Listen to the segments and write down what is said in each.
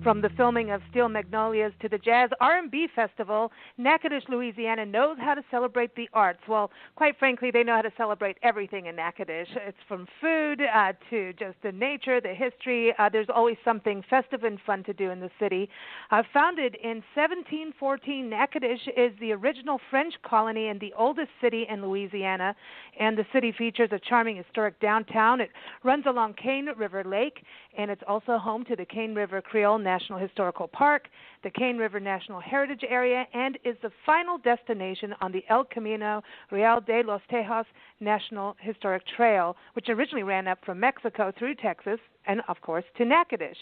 From the filming of Steel Magnolias to the Jazz R&B Festival, Natchitoches, Louisiana knows how to celebrate the arts. Well, quite frankly, they know how to celebrate everything in Natchitoches. It's from food to just the nature, the history. There's always something festive and fun to do in the city. Founded in 1714, Natchitoches is the original French colony and the oldest city in Louisiana. And the city features a charming historic downtown. It runs along Cane River Lake, and it's also home to the Cane River Creole National Historical Park, the Cane River National Heritage Area, and is the final destination on the El Camino Real de los Tejas National Historic Trail, which originally ran up from Mexico through Texas and, of course, to Natchitoches.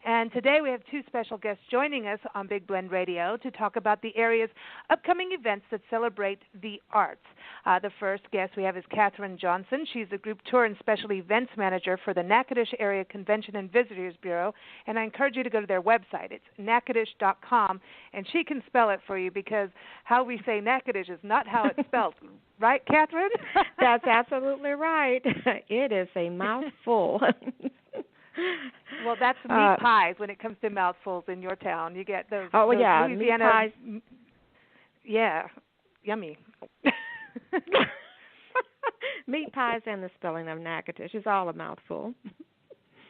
And today we have two special guests joining us on Big Blend Radio to talk about the area's upcoming events that celebrate the arts. The first guest we have is Catherine Johnson. She's the Group Tour and Special Events Manager for the Natchitoches Area Convention and Visitors Bureau, and I encourage you to go to their website. It's natchitoches.com, and she can spell it for you because how we say Natchitoches is not how it's spelled. Right, Catherine? That's absolutely right. It is a mouthful. Well, that's meat pies when it comes to mouthfuls in your town. You get those. Oh, those yeah, Louisiana, meat pies. Yeah, yummy. Meat pies and the spelling of Natchitoches is all a mouthful.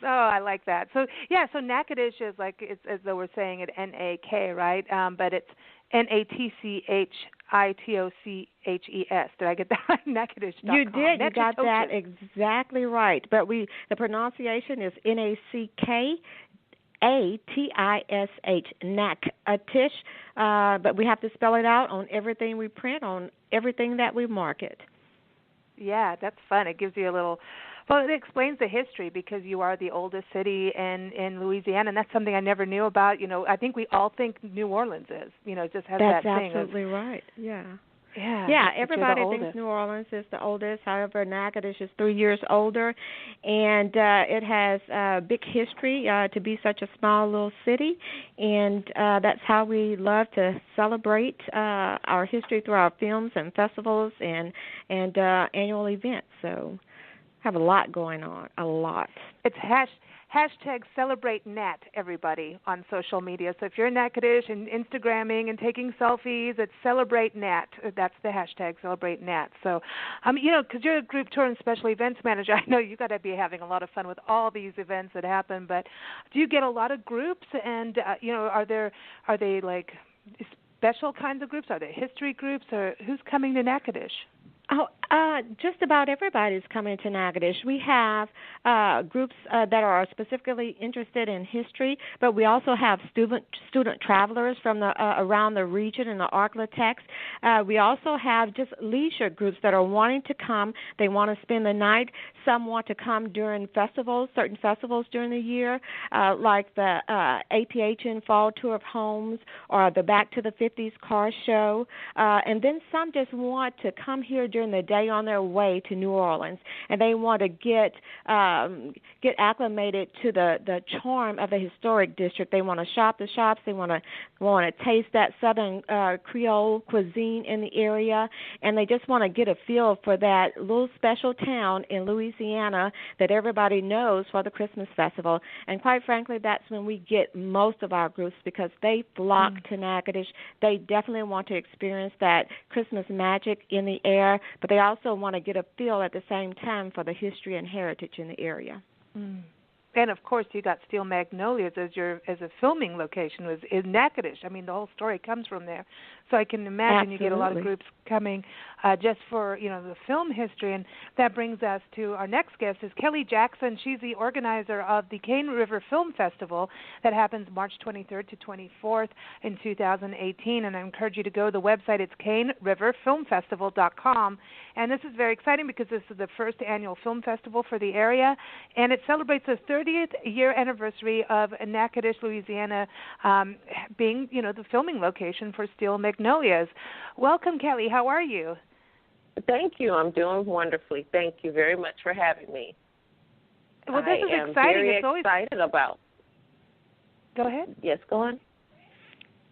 Oh, I like that. So, yeah, so Natchitoches is like, it's as though we're saying it N-A-K, right? But it's Natchitoches. Did I get that right? Natchitoches.com. You did. You got that exactly right. But the pronunciation is N-A-C-K. A-T-I-S-H, Natchitoches, but we have to spell it out on everything we print, on everything that we market. Yeah, that's fun. It gives you a little, well, it explains the history because you are the oldest city in Louisiana, and that's something I never knew about. You know, I think we all think New Orleans is, you know, just has that thing. That's absolutely right, yeah. Yeah, everybody thinks New Orleans is the oldest. However, Natchitoches is 3 years older, and it has big history to be such a small little city, and that's how we love to celebrate our history through our films and festivals and annual events. So have a lot going on, a lot. It's hashtag Celebrate Nat, everybody, on social media. So if you're in Natchitoches and Instagramming and taking selfies, it's Celebrate Nat. That's the hashtag, Celebrate Nat. So, you know, because you're a Group Tour and Special Events Manager, I know you got to be having a lot of fun with all these events that happen. But do you get a lot of groups? And you know, are they like special kinds of groups? Are they history groups? Or who's coming to Natchitoches? Oh, just about everybody's coming to Natchitoches. We have groups that are specifically interested in history, but we also have student travelers from the around the region in the Arklatex. We also have just leisure groups that are wanting to come. They want to spend the night. Some want to come during festivals, certain festivals during the year, like the APHN Fall Tour of Homes or the Back to the 50s Car Show. And then some just want to come here during the day on their way to New Orleans, and they want to get acclimated to the charm of the historic district. They want to shop the shops. They want to taste that Southern Creole cuisine in the area, and they just want to get a feel for that little special town in Louisiana that everybody knows for the Christmas festival. And quite frankly, that's when we get most of our groups because they flock to Natchitoches. They definitely want to experience that Christmas magic in the air, but they also want to get a feel at the same time for the history and heritage in the area. And of course, you got Steel Magnolias as a filming location was in Natchitoches. I mean, the whole story comes from there. So I can imagine you get a lot of groups coming just for the film history. And that brings us to our next guest is Kelly Jackson. She's the organizer of the Cane River Film Festival that happens March 23rd to 24th in 2018. And I encourage you to go to the website. It's caneriverfilmfestival.com. And this is very exciting because this is the first annual film festival for the area, and it celebrates the 30th year anniversary of Natchitoches, Louisiana, being the filming location for Steel Magnolias. Welcome, Kelly. How are you? Thank you. I'm doing wonderfully. Thank you very much for having me. Well, this is exciting. Very excited about. Go ahead. Yes, go on.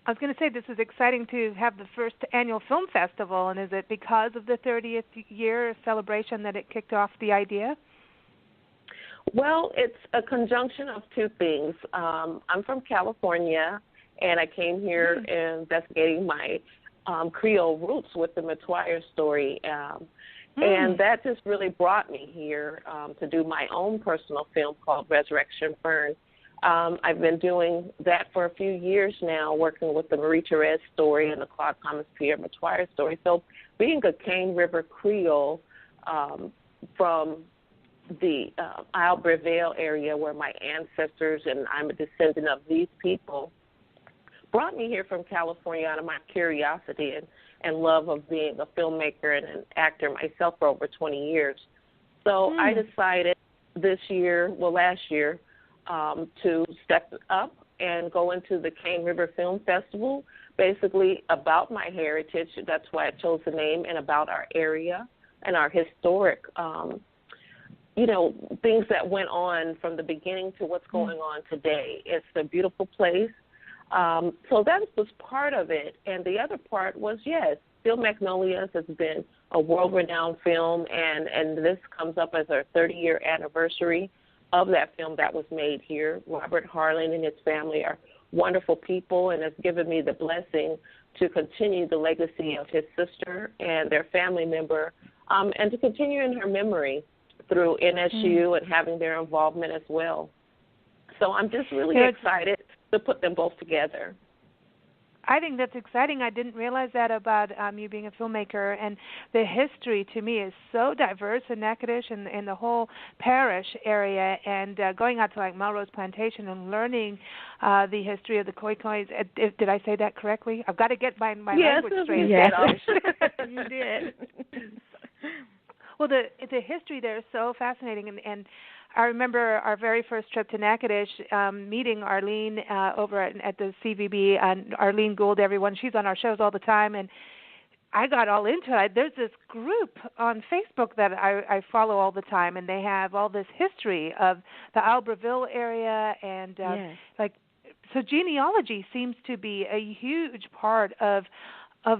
I was going to say this is exciting to have the first annual film festival, and is it because of the 30th year celebration that it kicked off the idea? Well, it's a conjunction of two things. I'm from California, and I came here investigating my Creole roots with the Metoyer story. And that just really brought me here to do my own personal film called Resurrection Fern. I've been doing that for a few years now, working with the Marie Therese story and the Claude Thomas Pierre Metoyer story. So being a Cane River Creole from the Isle Breville area where my ancestors and I'm a descendant of these people brought me here from California out of my curiosity and love of being a filmmaker and an actor myself for over 20 years. So I decided last year, to step up and go into the Cane River Film Festival, basically about my heritage. That's why I chose the name, and about our area and our historic things that went on from the beginning to what's going on today. It's a beautiful place. So that was part of it. And the other part was, yes, Steel Magnolias has been a world-renowned film, and this comes up as our 30-year anniversary of that film that was made here. Robert Harlan and his family are wonderful people and has given me the blessing to continue the legacy of his sister and their family member, and to continue in her memory through NSU and having their involvement as well. So I'm just really excited to put them both together. I think that's exciting. I didn't realize that about you being a filmmaker. And the history, to me, is so diverse in Natchitoches and the whole parish area. And going out to, like, Melrose Plantation and learning the history of the Khoikhoi. Did I say that correctly? I've got to get my language straight. Yes, you did. Well, the history there is so fascinating, and I remember our very first trip to Natchitoches, meeting Arlene over at the CVB, and Arlene Gould, everyone. She's on our shows all the time, and I got all into it. There's this group on Facebook that I follow all the time, and they have all this history of the Isle Breville area, and so genealogy seems to be a huge part of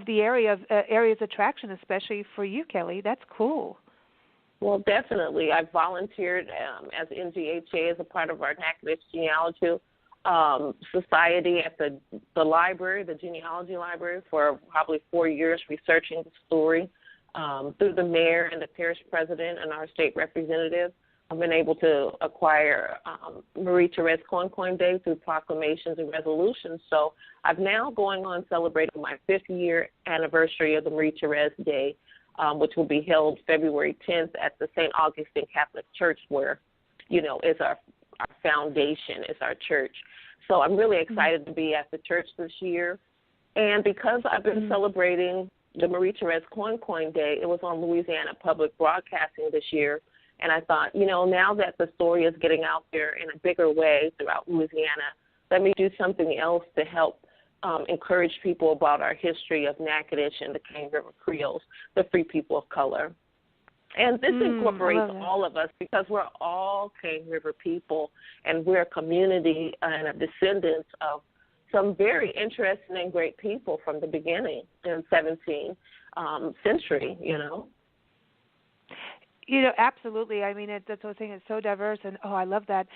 the area's attraction, especially for you, Kelly. That's cool. Well, definitely. I've volunteered as NGHA as a part of our Natchitoches Genealogy Society at the library, the genealogy library, for probably 4 years, researching the story. Through the mayor and the parish president and our state representative, I've been able to acquire Marie Therese Coin Day through proclamations and resolutions. So I'm now going on celebrating my 5th-year anniversary of the Marie Therese Day, which will be held February 10th at the St. Augustine Catholic Church, where, is our foundation, is our church. So I'm really excited to be at the church this year. And because I've been celebrating the Marie Therese Coin Day, it was on Louisiana Public Broadcasting this year. And I thought, now that the story is getting out there in a bigger way throughout Louisiana, let me do something else to help encourage people about our history of Natchitoches and the Cane River Creoles, the free people of color. And this incorporates all of us, because we're all Cane River people, and we're a community and a descendants of some very interesting and great people from the beginning in the 17th century, Absolutely. I mean, that's the thing. It's so diverse, and I love that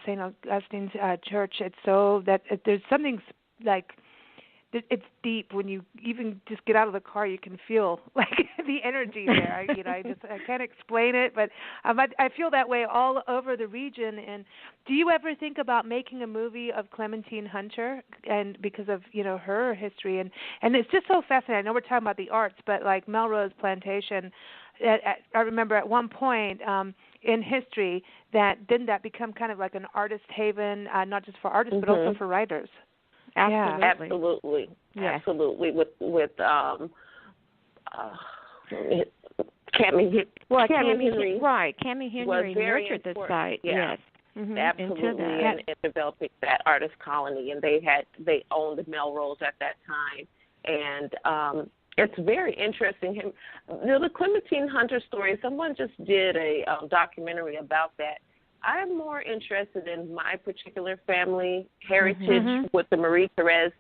St. Augustine's Church. It's so that there's something like it's deep. When you even just get out of the car, you can feel like the energy there. I can't explain it, but I feel that way all over the region. And do you ever think about making a movie of Clementine Hunter, and because of her history, and it's just so fascinating. I know we're talking about the arts, but like Melrose Plantation, I remember at one point in history didn't that become kind of like an artist haven, not just for artists but also for writers. Absolutely. Yes. Absolutely. With Cammie Henry. Right. Cammie Henry nurtured the site. Yeah. Yes. Mm-hmm. Absolutely. And developing that artist colony, and they owned the Melrose at that time. And it's very interesting. The Clementine Hunter story, someone just did a documentary about that. I'm more interested in my particular family heritage with the Marie Therese,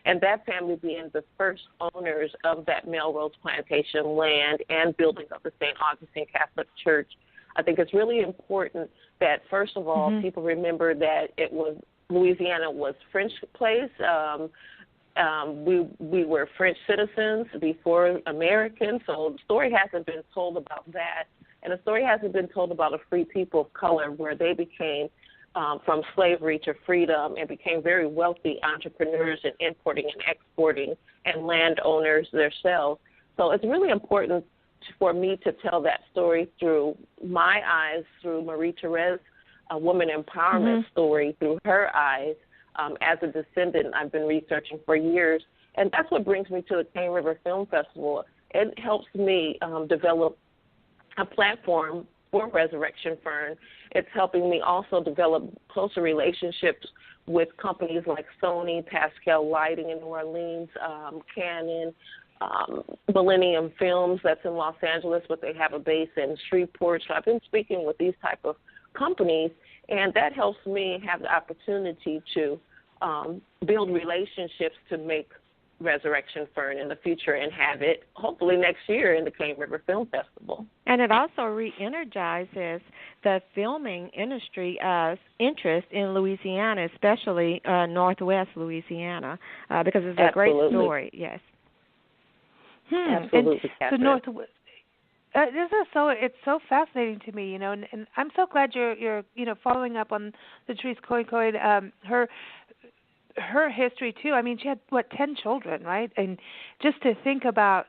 and that family being the first owners of that Melrose Plantation land and building of the St. Augustine Catholic Church. I think it's really important that, first of all, people remember that Louisiana was French place. We were French citizens before Americans, so the story hasn't been told about that. And the story hasn't been told about a free people of color where they became from slavery to freedom and became very wealthy entrepreneurs in importing and exporting and landowners themselves. So it's really important for me to tell that story through my eyes, through Marie Therese, a woman empowerment story, through her eyes. As a descendant, I've been researching for years, and that's what brings me to the Cane River Film Festival. It helps me develop a platform for Resurrection Fern. It's helping me also develop closer relationships with companies like Sony, Pascal Lighting in New Orleans, Canon, Millennium Films that's in Los Angeles, but they have a base in Shreveport. So I've been speaking with these type of companies, and that helps me have the opportunity to build relationships to make Resurrection Fern in the future and have it hopefully next year in the Cane River Film Festival. And it also re-energizes the filming industry interest in Louisiana, especially Northwest Louisiana, because it's a great story. Yes. Absolutely, and the Northwest. It's so fascinating to me, and I'm so glad you're following up on Latrice Coy, her history too. I mean, she had 10 children, right? And just to think about,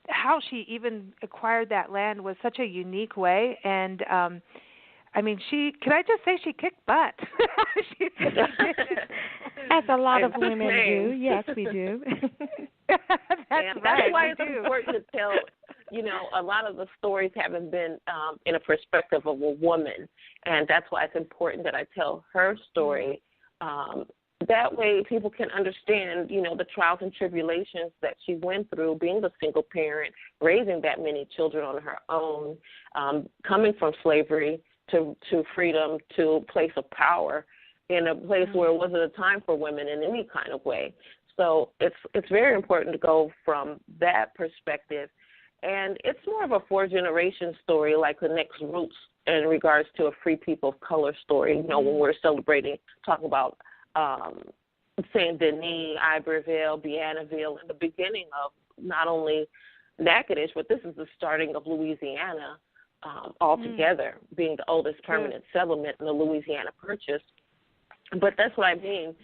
how she even acquired that land was such a unique way. And I mean, can I just say she kicked butt? As a lot of women do. Yes, we do. That's why it's important to tell. A lot of the stories haven't been in a perspective of a woman, and that's why it's important that I tell her story. That way people can understand, the trials and tribulations that she went through being a single parent, raising that many children on her own, coming from slavery to freedom, to a place of power, in a place where it wasn't a time for women in any kind of way. So it's very important to go from that perspective. And it's more of a 4-generation story, like the next roots in regards to a free people of color story. When we're celebrating, talking about Saint Denis, Iberville, Bienville, in the beginning of not only Natchitoches, but this is the starting of Louisiana altogether, being the oldest permanent settlement in the Louisiana Purchase. But that's what I mean.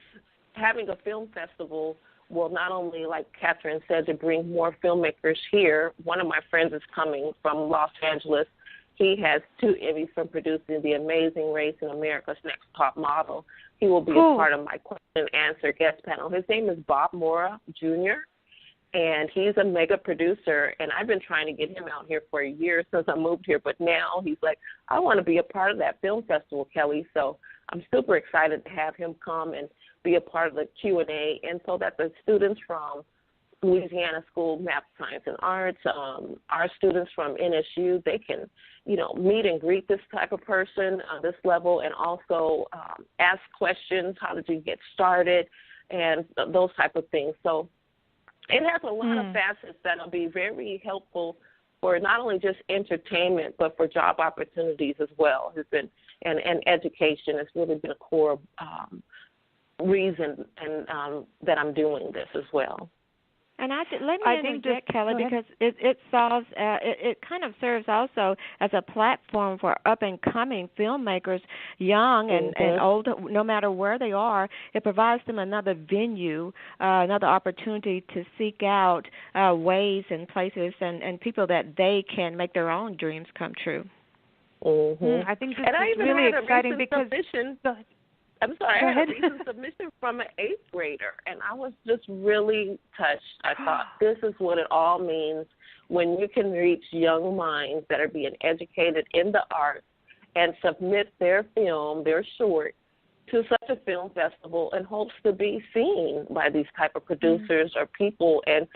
Having a film festival will not only, like Catherine said, to bring more filmmakers here. One of my friends is coming from Los Angeles. He has 2 Emmys from producing The Amazing Race and America's Next Top Model. He will be a part of my question and answer guest panel. His name is Bob Mora Jr., and he's a mega producer, and I've been trying to get him out here for a year since I moved here, but now he's like, I want to be a part of that film festival, Kelly. So I'm super excited to have him come and be a part of the Q&A, and so that the students from Louisiana School of Math, Science, and Arts, our students from NSU, they can, meet and greet this type of person on this level, and also ask questions, how did you get started, and those type of things. So it has a lot of facets that will be very helpful for not only just entertainment, but for job opportunities as well. It's been, and education has really been a core reason and that I'm doing this as well. And let me interject, Kelly, because it solves, it kind of serves also as a platform for up-and-coming filmmakers, young and old, no matter where they are. It provides them another venue, another opportunity to seek out ways and places and people that they can make their own dreams come true. I think this is really exciting because... I'm sorry, I had a recent submission from an 8th grader, and I was just really touched. I thought, this is what it all means when you can reach young minds that are being educated in the arts and submit their film, their short, to such a film festival in hopes to be seen by these type of producers or people and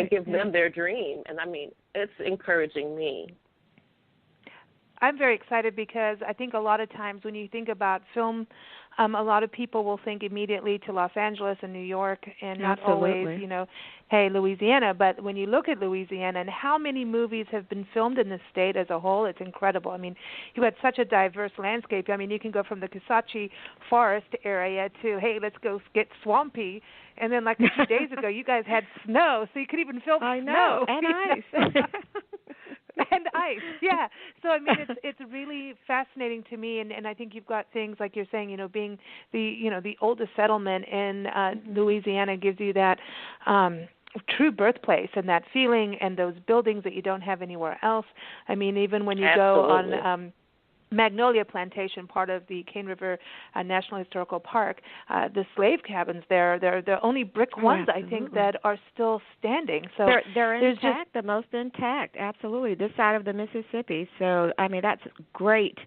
give them their dream. And, I mean, it's encouraging me. I'm very excited because I think a lot of times when you think about film a lot of people will think immediately to Los Angeles and New York, and not Absolutely. always, hey, Louisiana. But when you look at Louisiana and how many movies have been filmed in the state as a whole, it's incredible. I mean, you had such a diverse landscape. I mean, you can go from the Kisatchie Forest area to, hey, let's go get swampy. And then, like a few days ago, you guys had snow, so you could even film I snow. know, and ice. And ice, yeah. So I mean, it's really fascinating to me, and I think you've got things like you're saying, being the oldest settlement in Louisiana gives you that true birthplace and that feeling and those buildings that you don't have anywhere else. I mean, even when you Absolutely. go on Magnolia Plantation, part of the Cane River National Historical Park, the slave cabins there, they're the only brick ones, I think, that are still standing. So they're intact, the most intact, absolutely, this side of the Mississippi. So, I mean, that's great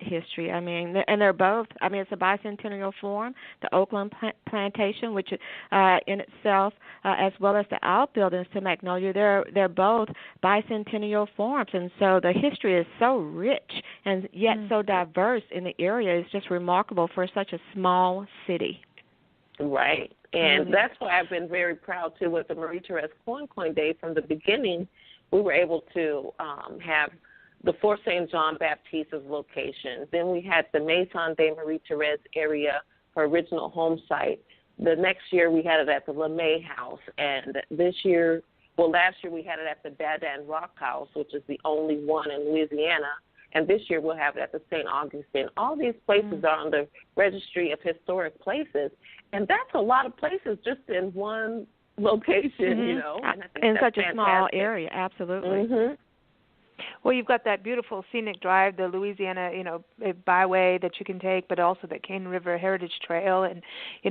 history. I mean, and they're both, I mean, it's a bicentennial farm, the Oakland Plantation, which in itself, as well as the outbuildings to Magnolia, they're both bicentennial farms. And so the history is so rich and yet so diverse in the area. Is just remarkable for such a small city. Right. And that's why I've been very proud, too, with the Marie Therese Coin Day. From the beginning, we were able to have the Fort St. John Baptiste's location. Then we had the Maison de Marie Therese area, her original home site. The next year we had it at the LeMay House. And last year we had it at the Badan Rock House, which is the only one in Louisiana. And this year we'll have it at the St. Augustine. All these places are on the Registry of Historic Places. And that's a lot of places just in one location, And I think in that's such a fantastic. small area, absolutely. Mm-hmm. Well, you've got that beautiful scenic drive, the Louisiana, byway that you can take, but also the Cane River Heritage Trail. And,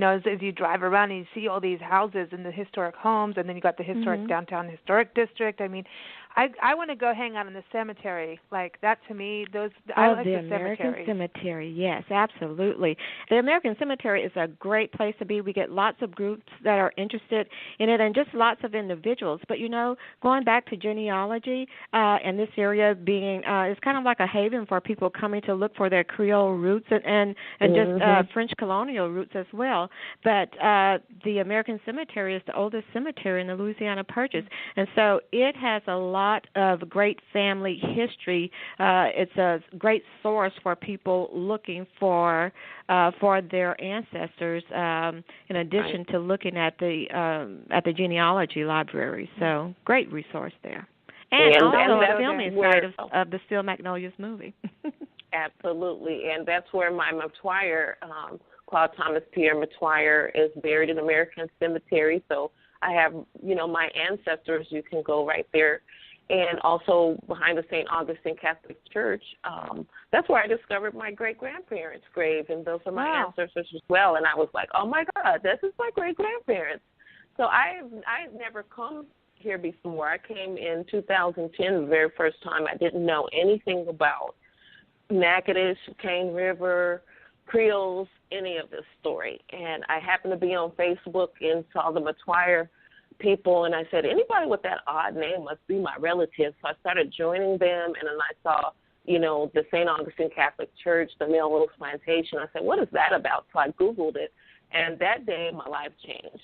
as you drive around and you see all these houses and the historic homes, and then you got the historic downtown historic district. I mean, I want to go hang out in the cemetery. Like that to me, I like the American Cemetery. Yes, absolutely. The American Cemetery is a great place to be. We get lots of groups that are interested in it, and just lots of individuals. But going back to genealogy, and this area being it's kind of like a haven for people coming to look for their Creole roots and just French colonial roots as well. But the American Cemetery is the oldest cemetery in the Louisiana Purchase, and so it has a lot of great family history. It's a great source for people looking for their ancestors. In addition to looking at the genealogy library, so great resource there. And also a filming site of the Steel Magnolias movie. Absolutely, and that's where my Matoyer, Claude Thomas Pierre Matoyer, is buried in American Cemetery. So I have, my ancestors. You can go right there. And also behind the St. Augustine Catholic Church, that's where I discovered my great-grandparents' grave, and those are my ancestors as well. And I was like, oh, my God, this is my great-grandparents. So I've never come here before. I came in 2010, the very first time. I didn't know anything about Natchitoches, Cane River, Creoles, any of this story. And I happened to be on Facebook and saw the Matoyer people, and I said, anybody with that odd name must be my relative. So I started joining them, and then I saw, the St. Augustine Catholic Church, the Mill Willis Plantation. I said, what is that about? So I Googled it, and that day my life changed.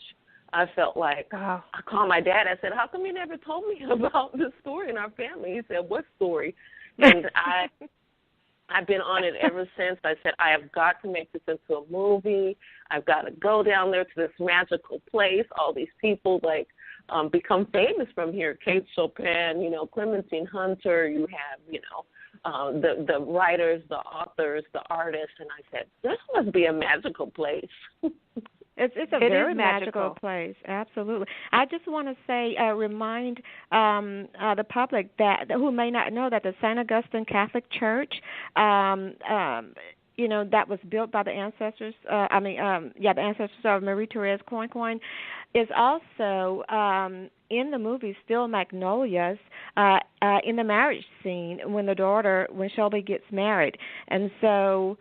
I felt like, I called my dad. I said, how come you never told me about this story in our family? He said, what story? And I've been on it ever since. I said, I have got to make this into a movie. I've got to go down there to this magical place. All these people, become famous from here. Kate Chopin, Clementine Hunter. You have, the writers, the authors, the artists. And I said, this must be a magical place. It's a very magical place, absolutely. I just want to say, remind the public that who may not know that the St. Augustine Catholic Church, that was built by the ancestors. The ancestors of Marie Therese Coin, is also in the movie Steel Magnolias, in the marriage scene when Shelby gets married, and so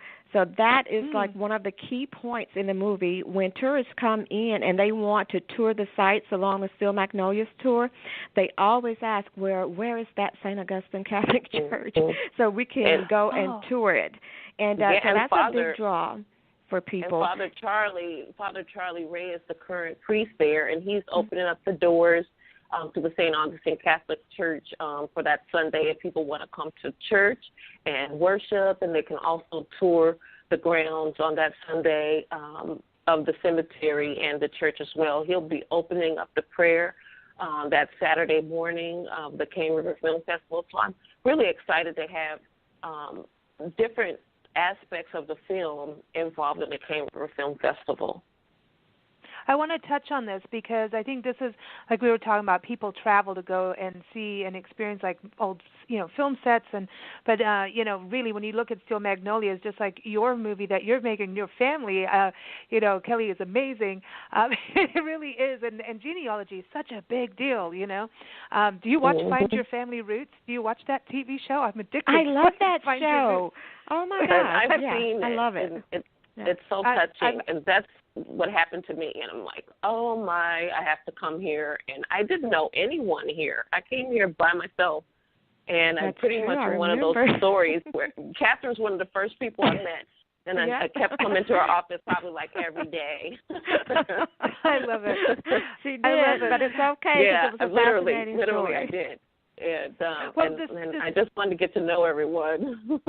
that is like one of the key points in the movie when tourists come in and they want to tour the sites along the Steel Magnolias tour. They always ask, where is that St. Augustine Catholic Church? So we can go and tour it. And so that's a big draw. for people. And Father Charlie Ray is the current priest there, and he's opening up the doors to the St. Augustine Catholic Church for that Sunday if people want to come to church and worship, and they can also tour the grounds on that Sunday of the cemetery and the church as well. He'll be opening up the prayer that Saturday morning of the Cane River Film Festival. So I'm really excited to have different aspects of the film involved in the Cane River Film Festival. I want to touch on this because I think this is, like we were talking about, people travel to go and see and experience like old, film sets, but really when you look at Steel Magnolias, just like your movie that you're making, your family, Kelly is amazing. It really is, and genealogy is such a big deal. Do you watch Find Your Family Roots? Do you watch that TV show? I'm addicted. I love that Find show. Oh my gosh, I've seen it. I love it. It's so touching, and that's what happened to me. And I'm like, oh my, I have to come here. And I didn't know anyone here. I came here by myself, and I pretty much one of those stories where Catherine's one of the first people I met. And I kept coming to her office probably like every day. I love it. She did, but it's okay. Yeah, it was a literally, story. I did. And I just wanted to get to know everyone.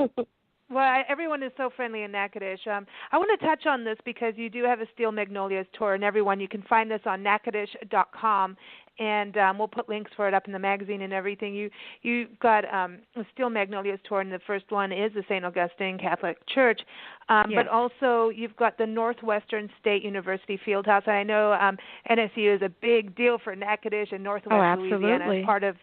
Well, everyone is so friendly in Natchitoches. I want to touch on this because you do have a Steel Magnolias tour, and everyone, you can find this on natchitoches.com, and we'll put links for it up in the magazine and everything. You've got a Steel Magnolias tour, and the first one is the St. Augustine Catholic Church, but also you've got the Northwestern State University Fieldhouse. And I know NSU is a big deal for Natchitoches and Northwest Louisiana as part of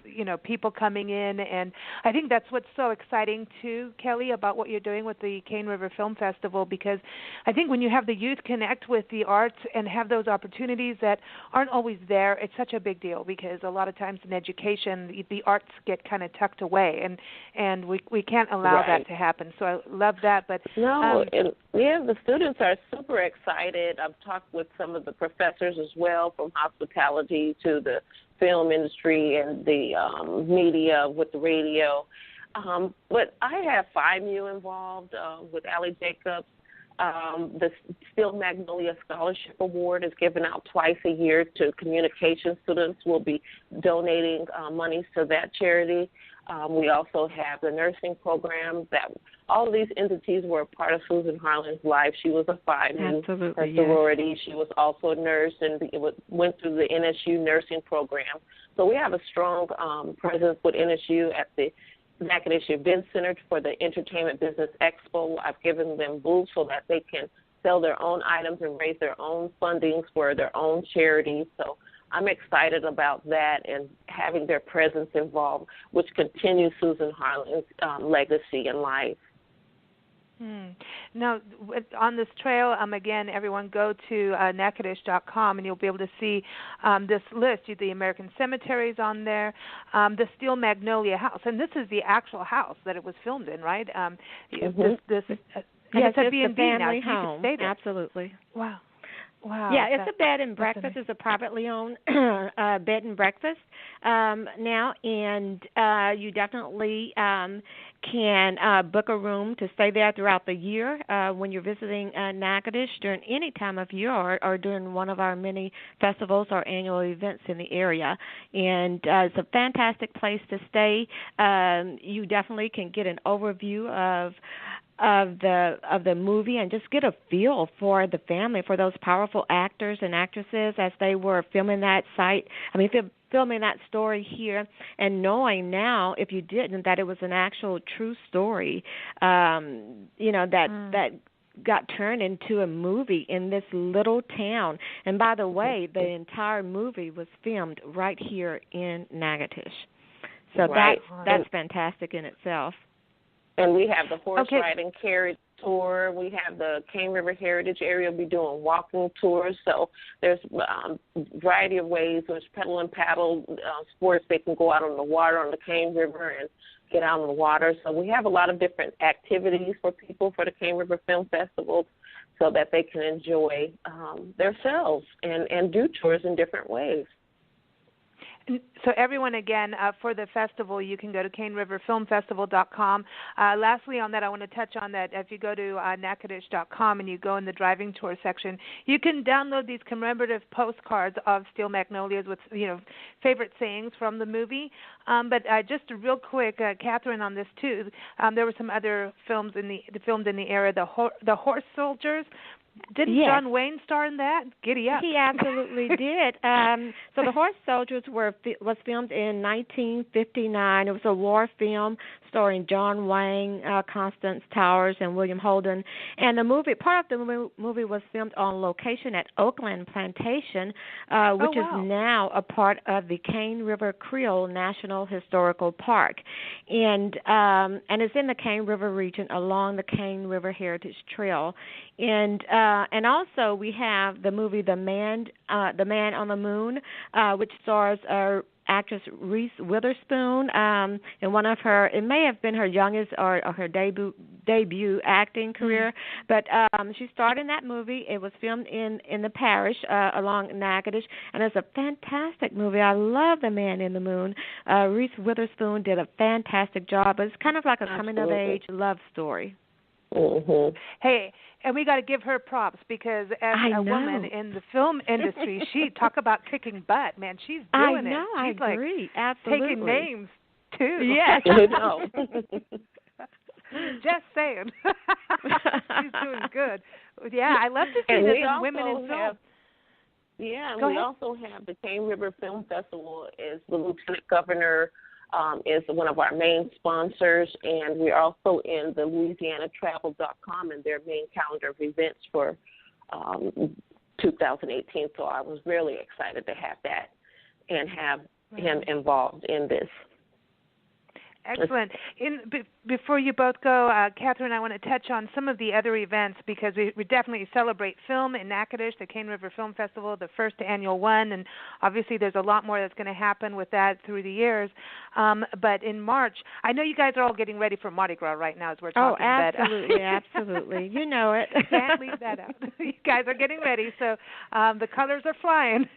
people coming in, and I think that's what's so exciting too, Kelly, about what you're doing with the Cane River Film Festival, because I think when you have the youth connect with the arts and have those opportunities that aren't always there, it's such a big deal, because a lot of times in education the arts get kind of tucked away, and we can't allow that to happen. So I love that. But the students are super excited. I've talked with some of the professors as well, from hospitality to the film industry and the media with the radio. But I have FIMU involved with Allie Jacobs. The Steel Magnolia Scholarship Award is given out twice a year to communication students. We'll be donating monies to that charity. We also have the nursing program. That all of these entities were a part of Susan Harlan's life. She was a FIMU, her sorority. Yes. She was also a nurse and went through the NSU nursing program. So we have a strong presence with NSU at the Natchitoches Event Center for the Entertainment Business Expo. I've given them booths so that they can sell their own items and raise their own fundings for their own charities. So I'm excited about that and having their presence involved, which continues Susan Harlan's legacy in life. Now, on this trail, again, everyone go to natchitoches.com, and you'll be able to see this list. The American Cemeteries on there, the Steel Magnolia House, and this is the actual house that it was filmed in, right? Yes, it's a B&B family now. home. So you can stay there. Absolutely. Wow. Yeah, it's a bed and breakfast. It's a privately owned bed and breakfast now, and you definitely can book a room to stay there throughout the year when you're visiting Natchitoches during any time of year or during one of our many festivals or annual events in the area. And it's a fantastic place to stay. You definitely can get an overview of the movie and just get a feel for the family, for those powerful actors and actresses as they were filming that filming that story here, and knowing now, if you didn't, that it was an actual true story, that got turned into a movie in this little town. And by the way, the entire movie was filmed right here in Natchitoches. So that's fantastic in itself. And we have the horse riding carriage tour. We have the Cane River Heritage area. We'll be doing walking tours. So there's a variety of ways. There's pedal and paddle sports. They can go out on the water on the Cane River and get out on the water. So we have a lot of different activities for people for the Cane River Film Festival so that they can enjoy themselves and do tours in different ways. So everyone, again, for the festival, you can go to CaneRiverFilmFestival.com. Lastly, on that, I want to touch on that. If you go to natchitoches.com and you go in the driving tour section, you can download these commemorative postcards of Steel Magnolias with, favorite sayings from the movie. But just real quick, Catherine, on this too, there were some other films filmed in the era. The Horse Soldiers. Didn't yes. John Wayne star in that? Giddy up. He absolutely did. So The Horse Soldiers was filmed in 1959. It was a war film starring John Wayne, Constance Towers, and William Holden. And part of the movie was filmed on location at Oakland Plantation, which is now a part of the Cane River Creole National Historical Park. And it's in the Cane River region along the Cane River Heritage Trail. And also we have the movie The Man on the Moon, which stars actress Reese Witherspoon in one of her, it may have been her youngest or her debut acting career, but she starred in that movie. It was filmed in the parish along Natchitoches, and it's a fantastic movie. I love The Man in the Moon. Reese Witherspoon did a fantastic job. It's kind of like a coming-of-age love story. Mm-hmm. Hey, and we got to give her props because as a woman in the film industry, she talk about kicking butt, man. She's doing it. She's I agree. Absolutely. Taking names too. Yes, I know. Just saying. She's doing good. Yeah, I love to see this in women in film. Yeah, and we also have the Cane River Film Festival. Is the Lieutenant Governor is one of our main sponsors, and we're also in the LouisianaTravel.com and their main calendar of events for 2018. So I was really excited to have that and have him involved in this. Excellent. Before you both go, Catherine, I want to touch on some of the other events because we definitely celebrate film in Natchitoches, the Cane River Film Festival, the first annual one, and obviously there's a lot more that's going to happen with that through the years. But in March, I know you guys are all getting ready for Mardi Gras right now as we're talking. Oh, absolutely, absolutely. You know it. Can't leave that out. You guys are getting ready, so the colors are flying.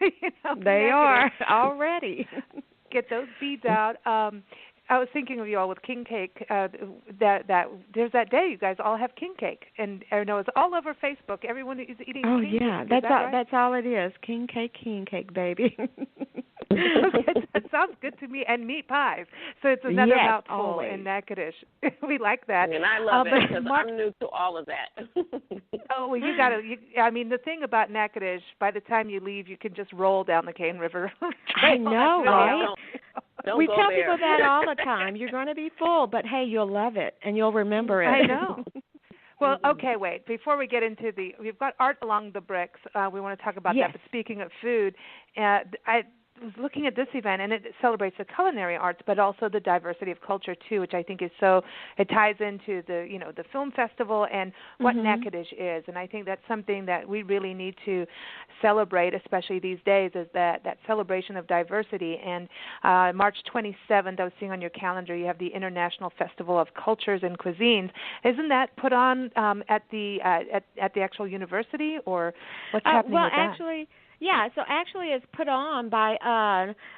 They are already. Get those beads out. I was thinking of you all with king cake. That there's that day you guys all have king cake, and I know it's all over Facebook. Everyone is eating. Oh king yeah, cake. that's all it is. King cake, baby. Okay, that sounds good to me. And meat pies. So it's another mouthful always. in Natchitoches. We like that. And I love it because I'm new to all of that. Oh, well, you got to. I mean, the thing about Natchitoches, by the time you leave, you can just roll down the Cane River. I know, right? Don't we go tell there. people that all the time. You're going to be full, but hey, you'll love it and you'll remember it. I know. Well, okay, wait. Before we get into we've got art along the bricks. We want to talk about that. But speaking of food, I was looking at this event, and it celebrates the culinary arts, but also the diversity of culture too, which I think is so. It ties into the film festival and what Natchitoches is, and I think that's something that we really need to celebrate, especially these days, is that celebration of diversity. And March 27th, I was seeing on your calendar, you have the International Festival of Cultures and Cuisines. Isn't that put on at the actual university, or what's happening with that? Yeah, so actually it's put on by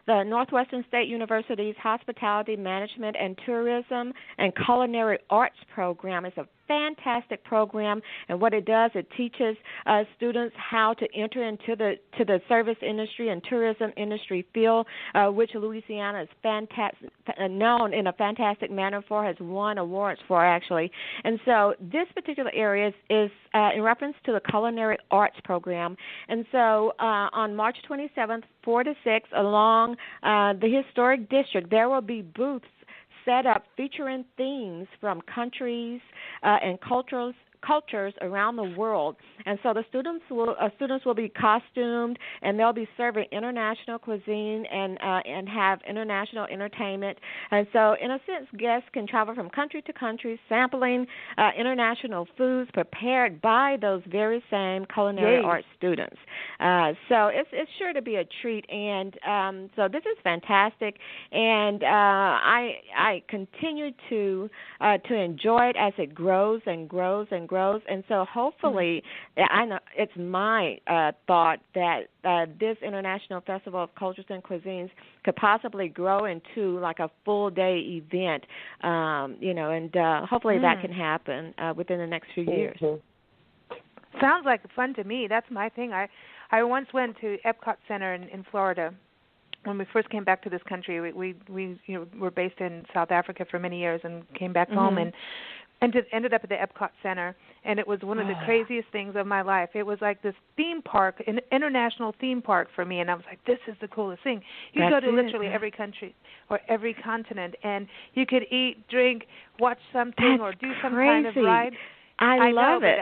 the Northwestern State University's Hospitality Management and Tourism and Culinary Arts program. It's a fantastic program, and what it does, it teaches students how to enter into the service industry and tourism industry field, which Louisiana is known in a fantastic manner for, has won awards for actually. And so this particular area is in reference to the Culinary Arts program. And so on March 27th, 4 to 6, along the historic district, there will be booths set up featuring themes from countries and cultures around the world. And so the students will be costumed, and they'll be serving international cuisine and have international entertainment. And so in a sense, guests can travel from country to country, sampling international foods prepared by those very same culinary arts students. So it's sure to be a treat, and so this is fantastic, and I continue to enjoy it as it grows and grows and grows, and so hopefully, I know it's my thought that this International Festival of Cultures and Cuisines could possibly grow into like a full-day event, and hopefully that can happen within the next few years. Sounds like fun to me. That's my thing. I once went to Epcot Center in Florida when we first came back to this country. We were based in South Africa for many years and came back home and ended up at the Epcot Center, and it was one of the craziest things of my life. It was like this theme park, an international theme park for me, and I was like, this is the coolest thing. You could go to literally every country or every continent, and you could eat, drink, watch something, or do some kind of ride. I love it.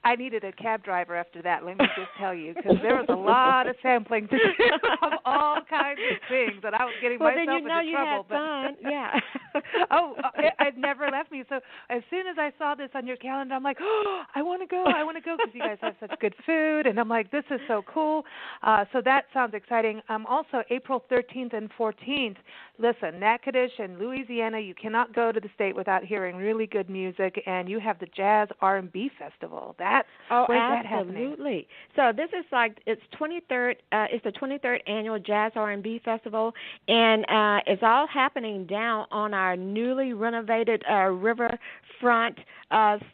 I needed a cab driver after that, let me just tell you, because there was a lot of sampling to do of all kinds of things, and I was getting myself into trouble. Well, then you had fun. Yeah. It never left me. So as soon as I saw this on your calendar, I'm like, I want to go, because you guys have such good food, and I'm like, this is so cool. So that sounds exciting. Also, April 13th and 14th, listen, Natchitoches and Louisiana, you cannot go to the state without hearing really good music, and you have the Jazz R&B Festival. Where's that happening? Absolutely. So this is it's 23rd. It's the 23rd annual Jazz R&B Festival, and it's all happening down on our newly renovated riverfront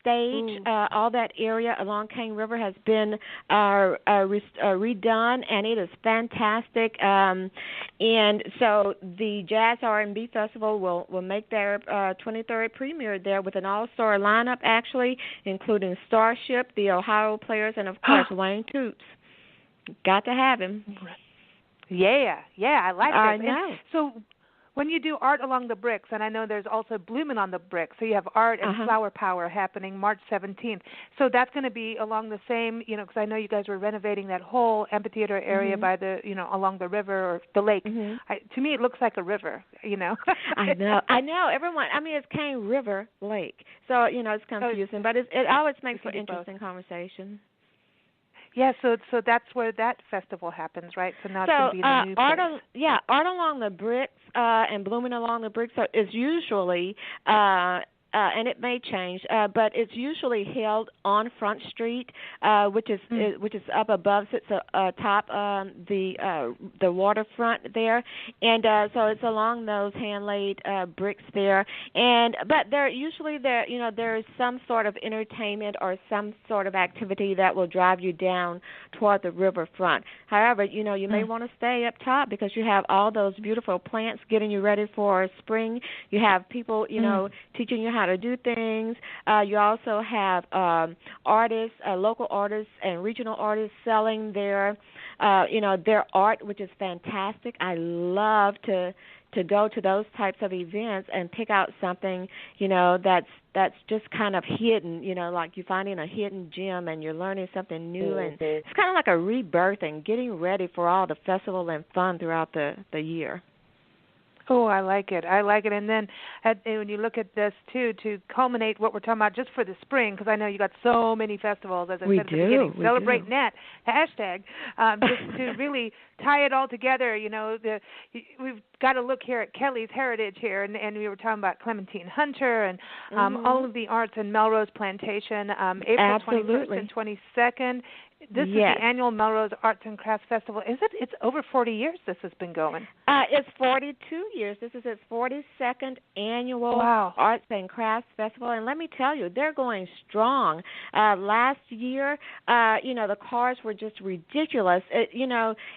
stage. All that area along Cane River has been redone, and it is fantastic. And so the Jazz R&B Festival will make their 23rd premiere there with an all-star lineup, actually, including Starship, the Ohio Players, and, of course, Wayne Toots. Got to have him. Yeah, I like that. I know. So when you do Art Along the Bricks, and I know there's also Bloomin' on the Bricks, so you have Art and Flower Power happening March 17th. So that's going to be along the same, because I know you guys were renovating that whole amphitheater area by the, along the river or the lake. To me, it looks like a river, I know. Everyone, it's Cane River Lake. So, it's confusing, but it always makes for interesting conversation. Yeah, so that's where that festival happens, right? So now it's going to be in the new place. Art Along the Bricks and Blooming Along the Bricks is usually, and it may change, but it's usually held on Front Street, which is up above, sits atop the waterfront there, and so it's along those hand-laid bricks there. But there is some sort of entertainment or some sort of activity that will drive you down toward the riverfront. However, you may want to stay up top because you have all those beautiful plants getting you ready for spring. You have people, teaching you how to do things. You also have artists, local artists and regional artists selling their art, which is fantastic. I love to go to those types of events and pick out something, that's just kind of hidden, like you're finding a hidden gem and you're learning something new. And it's kind of like a rebirth and getting ready for all the festival and fun throughout the year. Oh, I like it. And then when you look at this, too, to culminate what we're talking about just for the spring, because I know you got so many festivals, as I said at the beginning. Celebrate Nat, hashtag, just to really tie it all together. We've got to look here at Kelly's Heritage here, and we were talking about Clementine Hunter and all of the arts in Melrose Plantation, April 21st and 22nd. This is the annual Melrose Arts and Crafts Festival. Is it? It's over 40 years this has been going. It's 42 years. This is its 42nd annual Arts and Crafts Festival. And let me tell you, they're going strong. Last year, the cars were just ridiculous,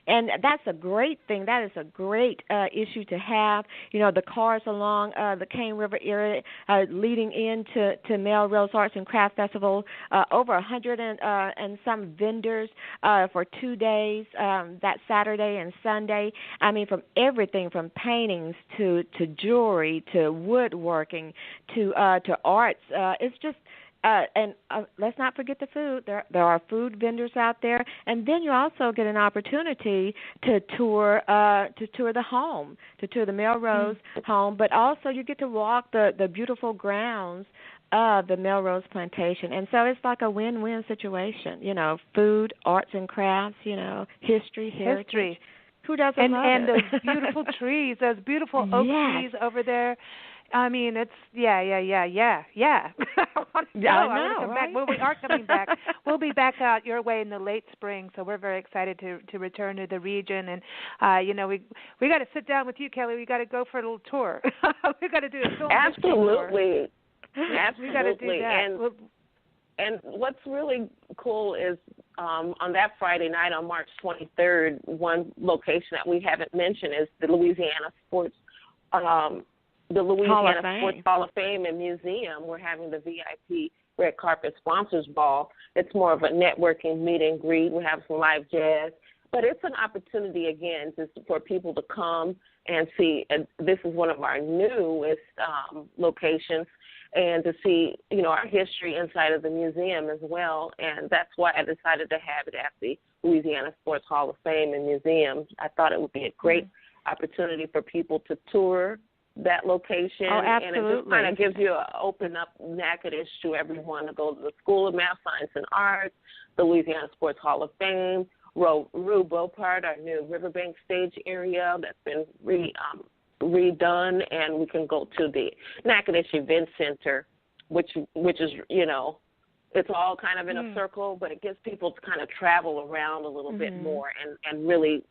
and that's a great thing. That is a great issue to have, the cars along the Cane River area leading into Melrose Arts and Crafts Festival, over 100 and some vendors for 2 days, that Saturday and Sunday. From everything from paintings to jewelry to woodworking to arts. It's just and let's not forget the food. There are food vendors out there, and then you also get an opportunity to tour the home, to tour the Melrose home, but also you get to walk the beautiful grounds the Melrose Plantation. And so it's like a win-win situation, food, arts and crafts, history, heritage. Who doesn't love it? And those beautiful trees, those beautiful oak trees over there. I mean, it's yeah. I want to go. I want to come back. Well, we are coming back. We'll be back out your way in the late spring, so we're very excited to return to the region. And we got to sit down with you, Kelly. We got to go for a little tour. We got to do a film tour. Absolutely. We got to do that. And what's really cool is on that Friday night on March 23rd, one location that we haven't mentioned is the Louisiana Sports Hall of Fame and Museum. We're having the VIP Red Carpet Sponsors Ball. It's more of a networking meet and greet. We have some live jazz. But it's an opportunity, again, for people to come and see. This is one of our newest locations, and to see, our history inside of the museum as well. And that's why I decided to have it at the Louisiana Sports Hall of Fame and Museum. I thought it would be a great opportunity for people to tour that location. Oh, absolutely. And it just kind of gives you open up Natchitoches to everyone to go to the School of Math, Science, and Arts, the Louisiana Sports Hall of Fame, Rue Beaupart, our new Riverbank stage area that's been redone, and we can go to the Natchitoches Event Center, which is, it's all kind of in a circle, but it gives people to kind of travel around a little bit more and really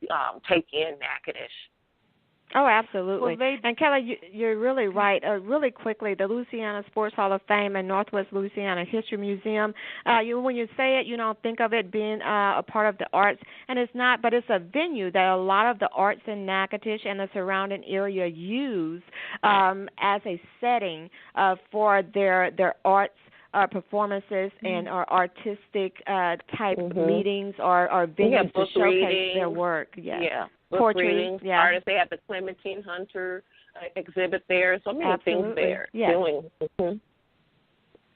take in Natchitoches. Oh, absolutely. And Kelly, you're really right. Really quickly, the Louisiana Sports Hall of Fame and Northwest Louisiana History Museum, when you say it, you don't think of it being a part of the arts, and it's not, but it's a venue that a lot of the arts in Natchitoches and the surrounding area use as a setting for their arts performances and or artistic type meetings or venues to showcase their work. Yes. Yeah. Book readings, artists. They have the Clementine Hunter exhibit there. So many things there doing.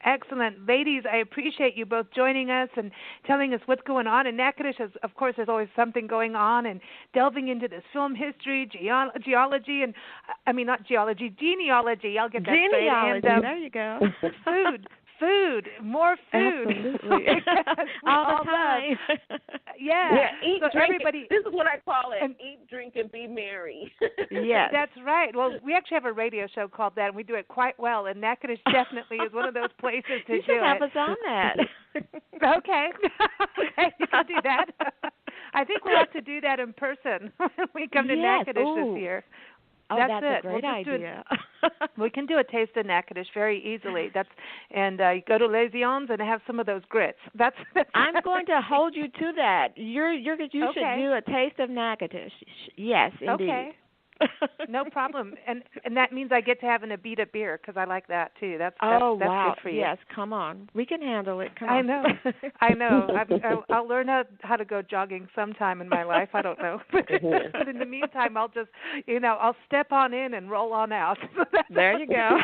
Excellent. Ladies, I appreciate you both joining us and telling us what's going on in Natchitoches. Of course, there's always something going on, and delving into this film history, geology, and not geology, genealogy. I'll get that genealogy. straight. And, there you go. Food, more food. Absolutely. All the time. Eat, so drink. Everybody. This is what I call it: eat, drink, and be merry. Yes, that's right. Well, we actually have a radio show called that, and we do it quite well. And Natchitoches definitely is one of those places to you do should have it. us on that. Okay, you can do that. I think we'll have to do that in person when we come to Natchitoches this year. Oh, that's a great idea. We can do a taste of Natchitoches very easily. You go to Les Ions and have some of those grits. I'm going to hold you to that. You should do a taste of Natchitoches. Yes, indeed. Okay. No problem. And that means I get to have an Abita beer because I like that too. That's wow. good for you. Yes, come on. We can handle it. Come on. I know. I'll learn how to go jogging sometime in my life. I don't know. But in the meantime, I'll just, I'll step on in and roll on out. There you go.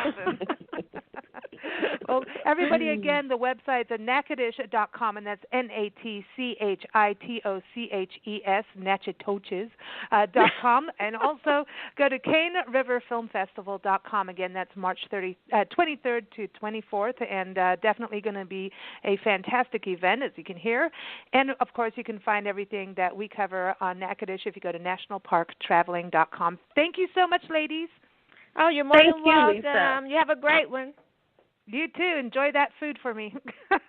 Well, everybody, again, the website's natchitoches.com, and that's NATCHITOCHES, natchitoches.com, and also go to CaneRiverFilmFestival.com. Again, that's March 23rd to 24th, and definitely going to be a fantastic event, as you can hear. And, of course, you can find everything that we cover on Natchitoches if you go to nationalparktraveling.com. Thank you so much, ladies. Oh, you're more than welcome. Lisa. You have a great one. You too. Enjoy that food for me.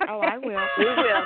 Oh, I will. We will.